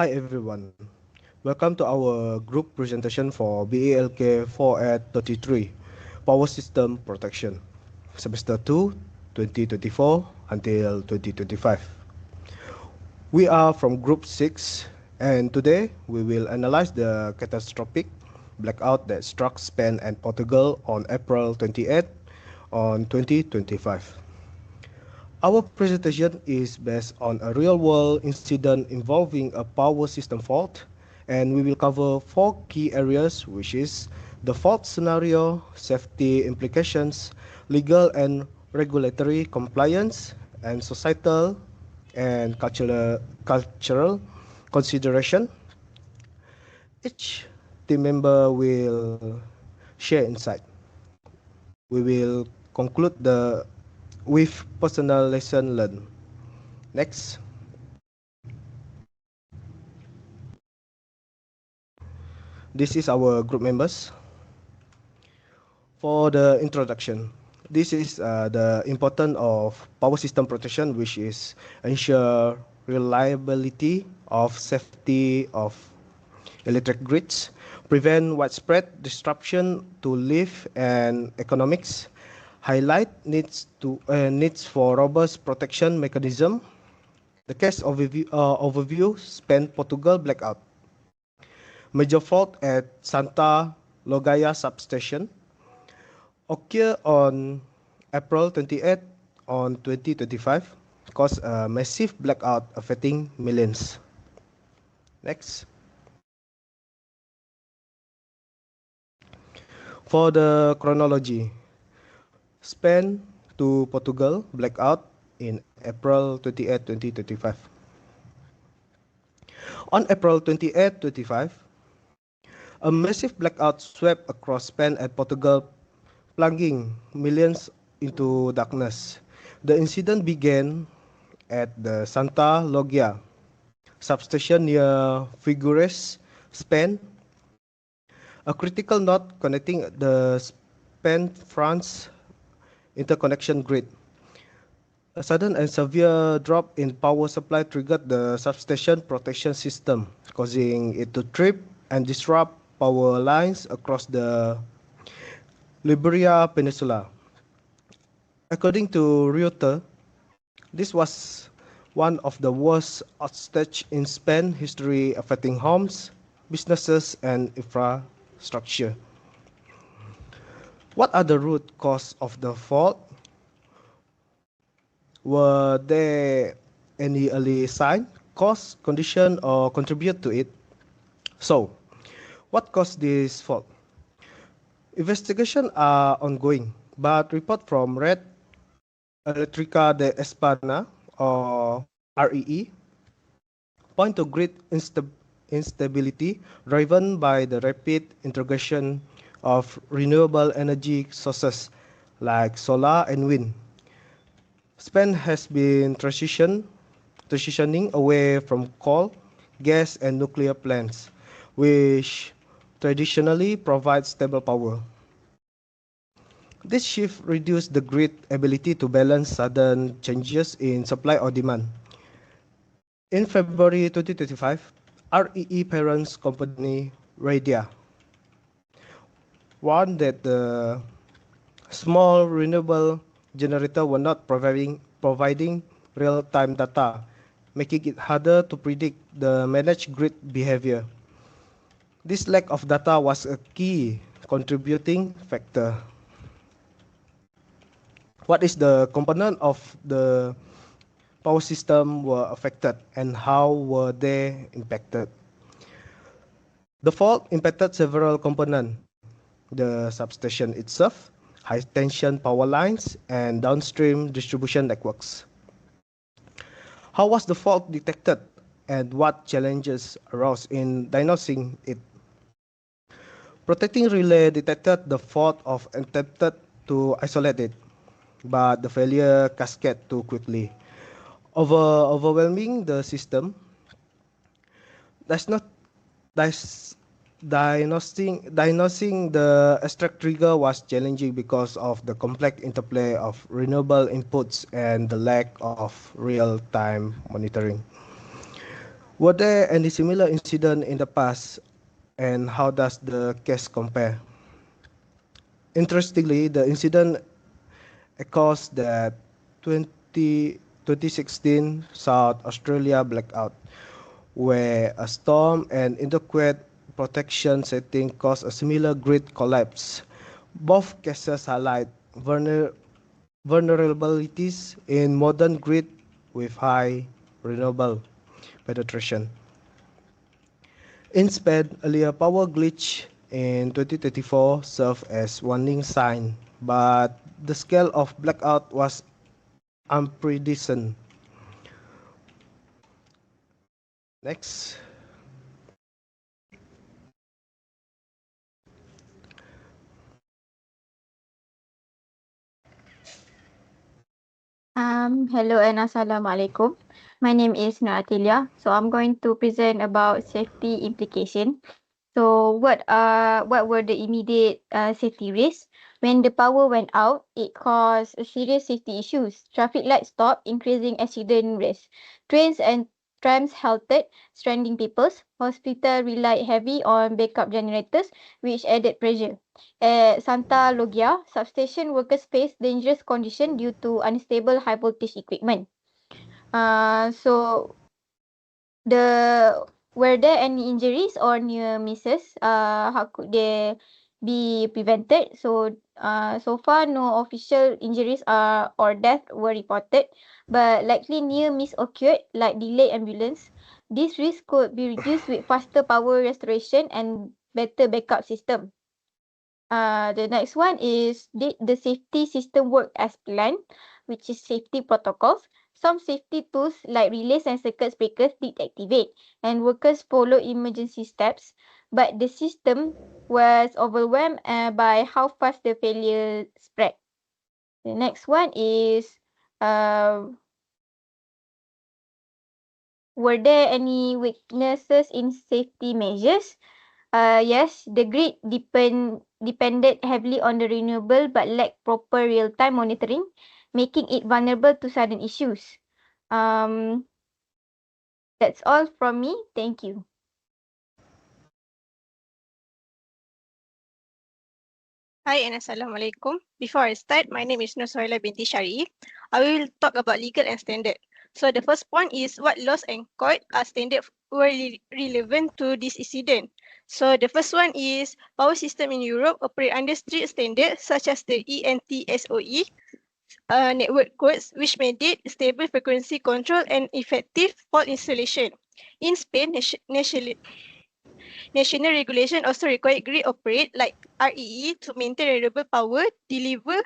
Hi everyone, welcome to our group presentation for BELK4833 Power System Protection, Semester 2, 2024 until 2025. We are from Group 6 and today we will analyze the catastrophic blackout that struck Spain and Portugal on April 28 on 2025. Our presentation is based on a real-world incident involving a power system fault, and we will cover four key areas, which is the fault scenario, safety implications, legal and regulatory compliance, and societal and cultural consideration. Each team member will share insight. We will conclude with personal lesson learned. Next. This is our group members. For the introduction, this is the importance of power system protection, which is ensure reliability of safety of electric grids, prevent widespread disruption to life and economics, highlight needs for robust protection mechanism. The case overview Spain Portugal blackout. Major fault at Santa Logaya substation occurred on April 28 on 2025, caused a massive blackout affecting millions. Next. For the chronology, Spain to Portugal blackout in April 28, 2025. On April 28, 2025, a massive blackout swept across Spain and Portugal, plunging millions into darkness. The incident began at the Santa Logia substation near Figueres, Spain, a critical node connecting the Spain-France interconnection grid. A sudden and severe drop in power supply triggered the substation protection system, causing it to trip and disrupt power lines across the Iberia Peninsula. According to Reuters, this was one of the worst outages in Spain history, affecting homes, businesses, and infrastructure. What are the root causes of the fault? Were there any early sign, cause, condition, or contribute to it? So, what caused this fault? Investigations are ongoing, but report from Red Electrica de España, or REE, point to grid instability driven by the rapid integration of renewable energy sources like solar and wind. Spain has been transitioning away from coal, gas, and nuclear plants, which traditionally provide stable power. This shift reduced the grid ability to balance sudden changes in supply or demand. In February 2025, REE parent company Radia warned that the small renewable generators were not providing real-time data, making it harder to predict the managed grid behavior. This lack of data was a key contributing factor. What is the component of the power system were affected and how were they impacted? The fault impacted several components: the substation itself, high-tension power lines, and downstream distribution networks. How was the fault detected and what challenges arose in diagnosing it? Protecting relay detected the fault of attempted to isolate it, but the failure cascaded too quickly, overwhelming the system. Diagnosing the extract trigger was challenging because of the complex interplay of renewable inputs and the lack of real-time monitoring. Were there any similar incident in the past, and how does the case compare? Interestingly, the incident echoes the 2016 South Australia blackout, where a storm and inadequate protection setting caused a similar grid collapse. Both cases highlight vulnerabilities in modern grid with high renewable penetration. Instead, earlier power glitch in 2024 served as warning sign, but the scale of blackout was unprecedented. Next. Hello and Assalamualaikum. My name is ATIELYA. So I'm going to present about safety implication. So what were the immediate safety risks? When the power went out, it caused serious safety issues. Traffic lights stopped, increasing accident risk. Trains and trams halted, stranding people. Hospital relied heavy on backup generators, which added pressure. At Santa Logia, substation workers faced dangerous conditions due to unstable high voltage equipment. So the were there any injuries or near misses? How could they be prevented? So far no official injuries or death were reported, but likely near miss occurred like delayed ambulance. This risk could be reduced with faster power restoration and better backup system. The next one is, did the safety system work as planned, which is safety protocols. Some safety tools like relays and circuit breakers did activate, and workers follow emergency steps, but the system was overwhelmed by how fast the failure spread. The next one is, uh, were there any weaknesses in safety measures? Yes, the grid depended heavily on the renewable but lacked proper real-time monitoring, making it vulnerable to sudden issues. Um, that's all from me. Thank you. Hi and Assalamualaikum. Before I start, my name is SUHAILA binti SHAREI. I will talk about legal and standard. So the first point is what laws and court are standard were relevant to this incident. So the first one is power system in Europe operate under strict standards such as the ENTSOE network codes, which mandate stable frequency control and effective fault isolation. In Spain, national regulation also require grid operate like REE to maintain reliable power deliver.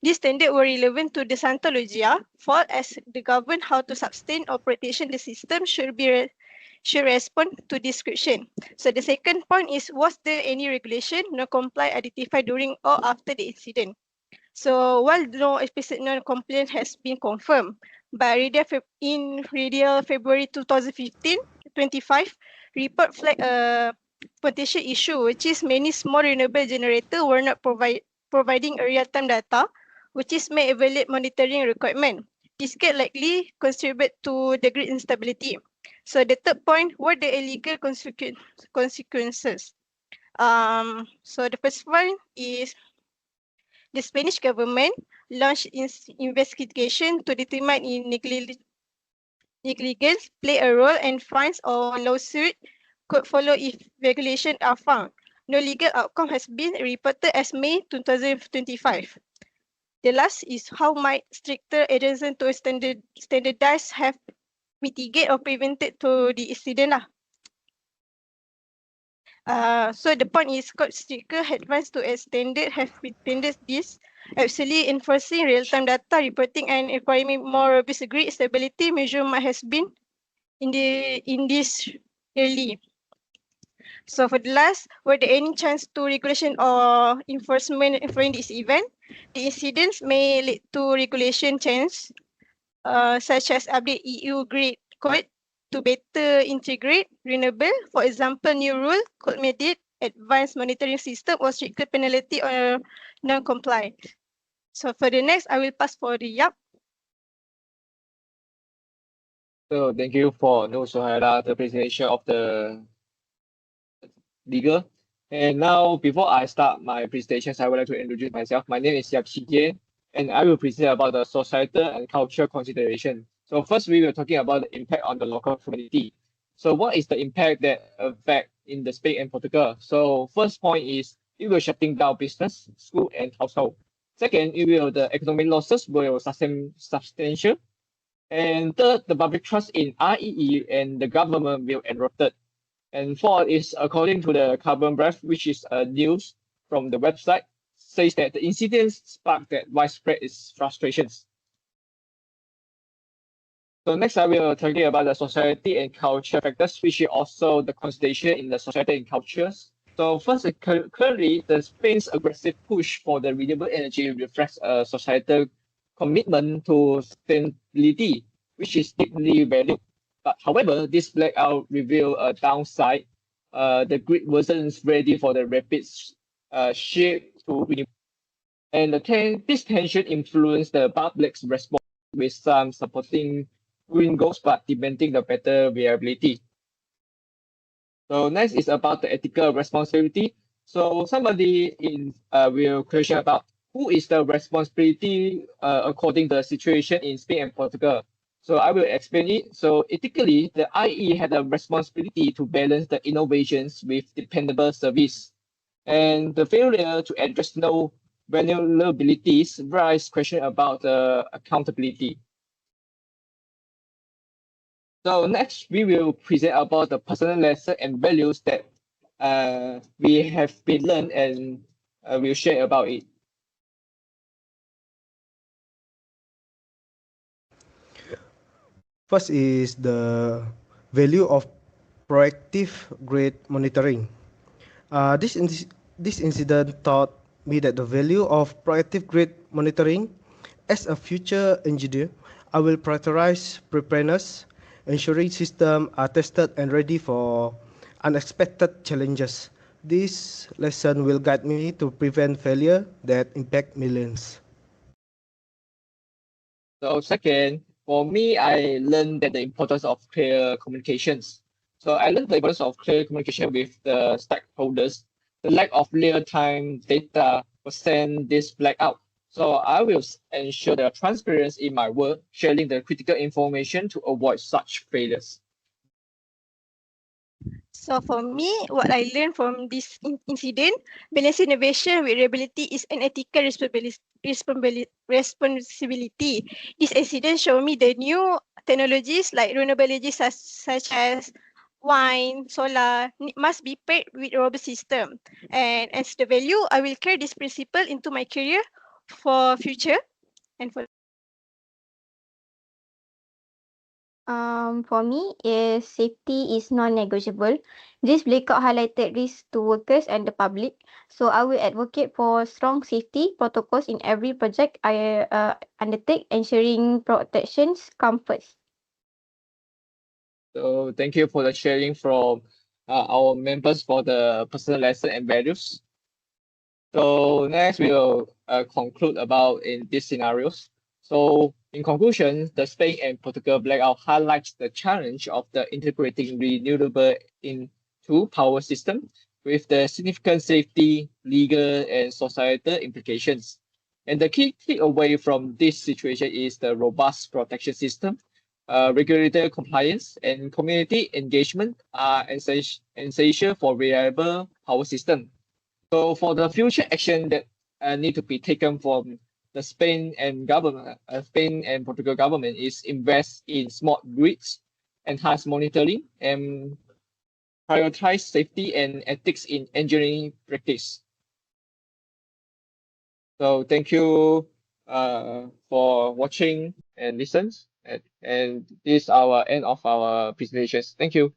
This standard were relevant to the Santa Lucia fault as the govern how to sustain operation the system should respond to description. So the second point is, was there any regulation no comply identified during or after the incident? So while no explicit non-compliance has been confirmed, by in Radio February 2015-25, report flagged a potential issue, which is many small renewable generators were not providing real-time data, which is may evaluate monitoring requirement. This can likely contribute to the grid instability. So the third point, were the illegal consequences? So the first one is the Spanish government launched investigation to determine if negligence play a role and fines or lawsuit could follow if regulations are found. No legal outcome has been reported as May 2025. The last is how might stricter adherence to standardize have mitigate or prevented to the incident lah. So the point is, court stricter advance to a standard have witnessed this, absolutely enforcing real-time data reporting and requiring more robust grid stability measurement has been in this early. So for the last, were there any chance to regulation or enforcement following this event? The incidents may lead to regulation change, such as update EU grid code to better integrate renewable. For example, new rule could mandate advanced monitoring system or stricter penalty or non-compliance. So for the next, I will pass for the Yap. So thank you for Suhaila, the presentation of the legal. And now, before I start my presentations, I would like to introduce myself. My name is Chee, and I will present about the societal and cultural consideration. So first, we were talking about the impact on the local community. So what is the impact that affect in the Spain and Portugal? So first point is it will shutting down business, school, and household. Second, the economic losses will substantial. And third, the public trust in REE and the government will eroded. And fourth is according to the carbon breath, which is a news from the website, says that the incidents sparked that widespread is frustrations. So next I will talking about the society and culture factors, which is also the consideration in the society and cultures. So first, currently, the Spain's aggressive push for the renewable energy reflects a societal commitment to sustainability, which is deeply valued. But however, this blackout reveal a downside. The grid wasn't ready for the rapid shift to renewable. And this tension influenced the public's response with some supporting green goals but demanding the better reliability. So next is about the ethical responsibility. So somebody will question about who is the responsibility according to the situation in Spain and Portugal. So I will explain it. So ethically, the IE had a responsibility to balance the innovations with dependable service. And the failure to address no vulnerabilities raise question about accountability. So next, we will present about the personal lesson and values that we have been learned and we'll share about it. First is the value of proactive grid monitoring. This incident taught me that the value of proactive grid monitoring. As a future engineer, I will prioritize preparedness, ensuring systems are tested and ready for unexpected challenges. This lesson will guide me to prevent failure that impact millions. So second, for me, I learned that the importance of clear communications. So I learned the importance of clear communication with the stakeholders. The lack of real-time data will send this blackout. So I will ensure the transparency in my work, sharing the critical information to avoid such failures. So for me, what I learned from this incident, balancing innovation with reliability is an ethical responsibility. This incident showed me the new technologies like renewable energy such as wind, solar must be paired with robust system. And as the value, I will carry this principle into my career for future and for For me, is safety is non-negotiable. This blackout highlighted risks to workers and the public. So I will advocate for strong safety protocols in every project I undertake, ensuring protections come first. So thank you for the sharing from our members for the personal lesson and values. So next we will conclude about in these scenarios. So in conclusion, the Spain and Portugal blackout highlights the challenge of the integrating renewable into power system with the significant safety, legal, and societal implications. And the key takeaway from this situation is the robust protection system, regulator compliance, and community engagement are essential for reliable power system. So for the future action that need to be taken from the Spain and Portugal government is invest in smart grids, enhance monitoring, and prioritize safety and ethics in engineering practice. So thank you for watching and listens. And this is our end of our presentations. Thank you.